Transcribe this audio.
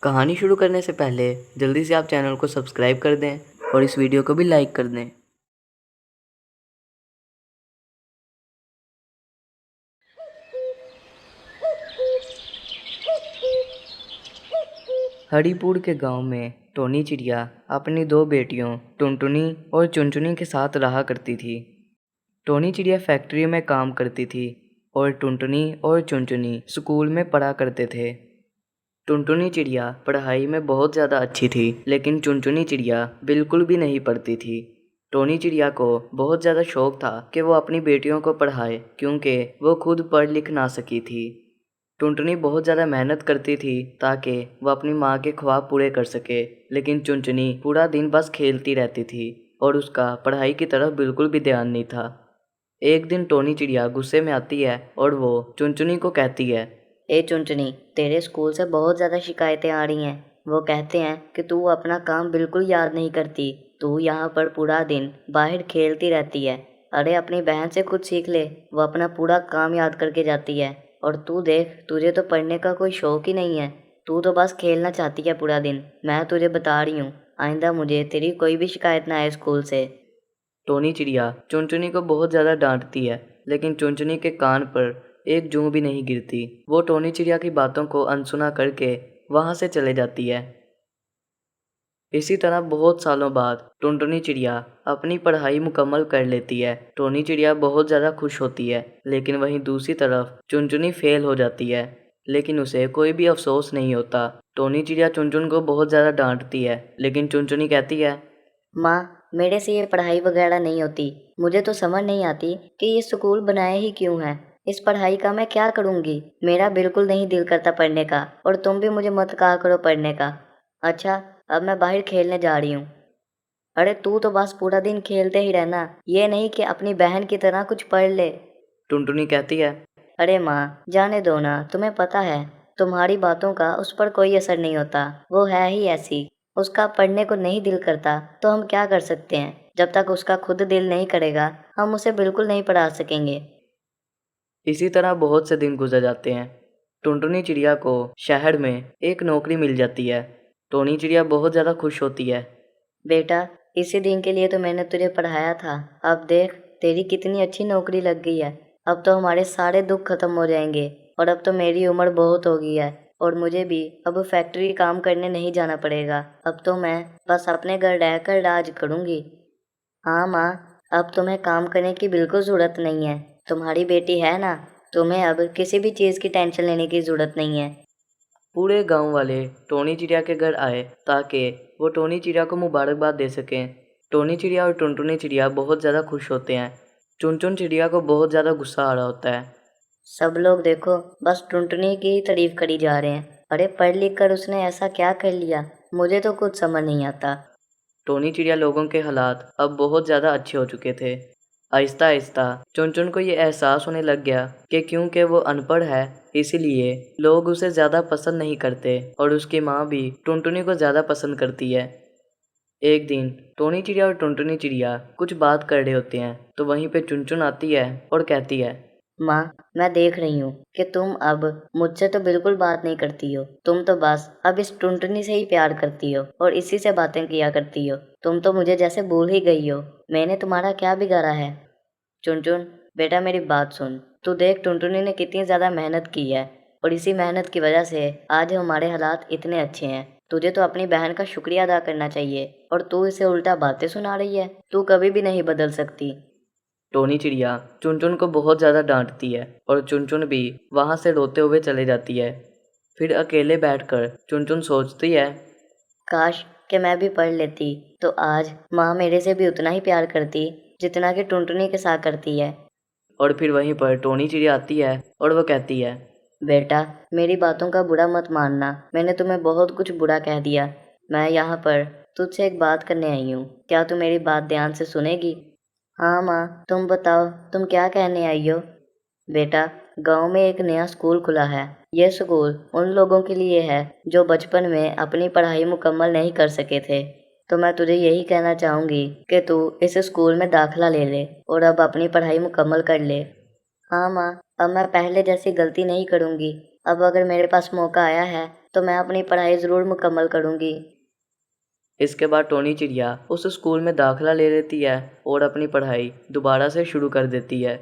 कहानी शुरू करने से पहले जल्दी से आप चैनल को सब्सक्राइब कर दें और इस वीडियो को भी लाइक कर दें। हरिपुर के गांव में टोनी चिड़िया अपनी दो बेटियों टुनटुनी और चुनचुनी के साथ रहा करती थी। टोनी चिड़िया फैक्ट्री में काम करती थी और टुनटुनी और चुनचुनी स्कूल में पढ़ा करते थे। टुनटुनी चिड़िया पढ़ाई में बहुत ज़्यादा अच्छी थी, लेकिन चुनचुनी चिड़िया बिल्कुल भी नहीं पढ़ती थी। टोनी चिड़िया को बहुत ज़्यादा शौक था कि वो अपनी बेटियों को पढ़ाए, क्योंकि वो खुद पढ़ लिख ना सकी थी। टुनटुनी बहुत ज़्यादा मेहनत करती थी ताकि वह अपनी माँ के ख्वाब पूरे कर सके, लेकिन चुनचुनी पूरा दिन बस खेलती रहती थी और उसका पढ़ाई की तरफ बिल्कुल भी ध्यान नहीं था। एक दिन टोनी चिड़िया गुस्से में आती है और वो चुनचुनी को कहती है, ए चुनचुनी, तेरे स्कूल से बहुत ज़्यादा शिकायतें आ रही हैं। वो कहते हैं कि तू अपना काम बिल्कुल याद नहीं करती। तू यहाँ पर पूरा दिन बाहर खेलती रहती है। अरे अपनी बहन से कुछ सीख ले, वो अपना पूरा काम याद करके जाती है। और तू देख, तुझे तो पढ़ने का कोई शौक ही नहीं है। तू तो बस खेलना चाहती है पूरा दिन। मैं तुझे बता रही हूँ, आइंदा मुझे तेरी कोई भी शिकायत ना आए स्कूल से। टोनी चिड़िया चुनचुनी को बहुत ज़्यादा डांटती है, लेकिन चुनचुनी के कान पर एक जूं भी नहीं गिरती। वो टोनी चिड़िया की बातों को अनसुना करके वहाँ से चले जाती है। इसी तरह बहुत सालों बाद टुनटुनी चिड़िया अपनी पढ़ाई मुकम्मल कर लेती है। टोनी चिड़िया बहुत ज़्यादा खुश होती है, लेकिन वहीं दूसरी तरफ चुनचुनी फेल हो जाती है, लेकिन उसे कोई भी अफसोस नहीं होता। टोनी चिड़िया चुनचुन को बहुत ज़्यादा डांटती है, लेकिन चुनचुनी कहती है, माँ, मेरे से ये पढ़ाई वगैरह नहीं होती। मुझे तो समझ नहीं आती कि ये स्कूल बनाया ही क्यों है। इस पढ़ाई का मैं क्या करूँगी? मेरा बिल्कुल नहीं दिल करता पढ़ने का, और तुम भी मुझे मत कहा करो पढ़ने का। अच्छा, अब मैं बाहर खेलने जा रही हूँ। अरे तू तो बस पूरा दिन खेलते ही रहना, ये नहीं कि अपनी बहन की तरह कुछ पढ़ ले। टुनटुनी कहती है, अरे माँ, जाने दो ना, तुम्हें पता है तुम्हारी बातों का उस पर कोई असर नहीं होता। वो है ही ऐसी। उसका पढ़ने को नहीं दिल करता तो हम क्या कर सकते हैं? जब तक उसका खुद दिल नहीं करेगा, हम उसे बिल्कुल नहीं पढ़ा सकेंगे। इसी तरह बहुत से दिन गुजर जाते हैं। टुनटुनी चिड़िया को शहर में एक नौकरी मिल जाती है। टोनी चिड़िया बहुत ज़्यादा खुश होती है। बेटा, इसी दिन के लिए तो मैंने तुझे पढ़ाया था। अब देख, तेरी कितनी अच्छी नौकरी लग गई है। अब तो हमारे सारे दुख खत्म हो जाएंगे, और अब तो मेरी उम्र बहुत हो गई है और मुझे भी अब फैक्ट्री काम करने नहीं जाना पड़ेगा। अब तो मैं बस अपने घर रहकर राज करूँगी। हाँ माँ, अब तुम्हें काम करने की बिल्कुल ज़रूरत नहीं है। तुम्हारी बेटी है ना, तुम्हें अब किसी भी चीज़ की टेंशन लेने की ज़रूरत नहीं है। पूरे गांव वाले टोनी चिड़िया के घर आए ताकि वो टोनी चिड़िया को मुबारकबाद दे सकें। टोनी चिड़िया और टुनटुनी चिड़िया बहुत ज़्यादा खुश होते हैं। चुनचुन चिड़िया को बहुत ज़्यादा गुस्सा आ रहा होता है। सब लोग देखो, बस टुनटुनी की ही तारीफ करी जा रहे हैं। अरे पढ़ लिख कर उसने ऐसा क्या कर लिया? मुझे तो कुछ समझ नहीं आता। टोनी चिड़िया लोगों के हालात अब बहुत ज़्यादा अच्छे हो चुके थे। आहिस्ता आहिस्ता चुनचुन को ये एहसास होने लग गया कि क्योंकि वो अनपढ़ है, इसीलिए लोग उसे ज़्यादा पसंद नहीं करते और उसकी माँ भी टुनटुनी को ज़्यादा पसंद करती है। एक दिन टोनी चिड़िया और टुनटुनी चिड़िया कुछ बात कर रहे होते हैं, तो वहीं पे चुनचुन आती है और कहती है, माँ, मैं देख रही हूँ कि तुम अब मुझसे तो बिल्कुल बात नहीं करती हो। तुम तो बस अब इस टुनटुनी से ही प्यार करती हो और इसी से बातें किया करती हो। तुम तो मुझे जैसे भूल ही गई हो। मैंने तुम्हारा क्या बिगाड़ा है? चुनचुन, बेटा मेरी बात सुन। तू देख, टुनटुनी ने कितनी ज़्यादा मेहनत की है, और इसी मेहनत की वजह से आज हमारे हालात इतने अच्छे हैं। तुझे तो अपनी बहन का शुक्रिया अदा करना चाहिए, और तू इसे उल्टा बातें सुना रही है। तू कभी भी नहीं बदल सकती। टोनी चिड़िया चुनचुन को बहुत ज़्यादा डांटती है और चुनचुन भी वहाँ से रोते हुए चले जाती है। फिर अकेले बैठकर चुनचुन सोचती है, काश कि मैं भी पढ़ लेती, तो आज माँ मेरे से भी उतना ही प्यार करती जितना कि टुनटुनी के साथ करती है। और फिर वहीं पर टोनी चिड़िया आती है और वो कहती है, बेटा, मेरी बातों का बुरा मत मानना। मैंने तुम्हें बहुत कुछ बुरा कह दिया। मैं यहाँ पर तुझसे एक बात करने आई हूँ। क्या तू मेरी बात ध्यान से सुनेगी? हाँ माँ, तुम बताओ, तुम क्या कहने आई हो? बेटा, गांव में एक नया स्कूल खुला है। यह स्कूल उन लोगों के लिए है जो बचपन में अपनी पढ़ाई मुकम्मल नहीं कर सके थे। तो मैं तुझे यही कहना चाहूँगी कि तू इस स्कूल में दाखिला ले ले और अब अपनी पढ़ाई मुकम्मल कर ले। हाँ माँ, अब मैं पहले जैसी गलती नहीं करूँगी। अब अगर मेरे पास मौका आया है तो मैं अपनी पढ़ाई ज़रूर मुकम्मल करूँगी। इसके बाद टोनी चिड़िया उस स्कूल में दाखिला ले लेती है और अपनी पढ़ाई दोबारा से शुरू कर देती है।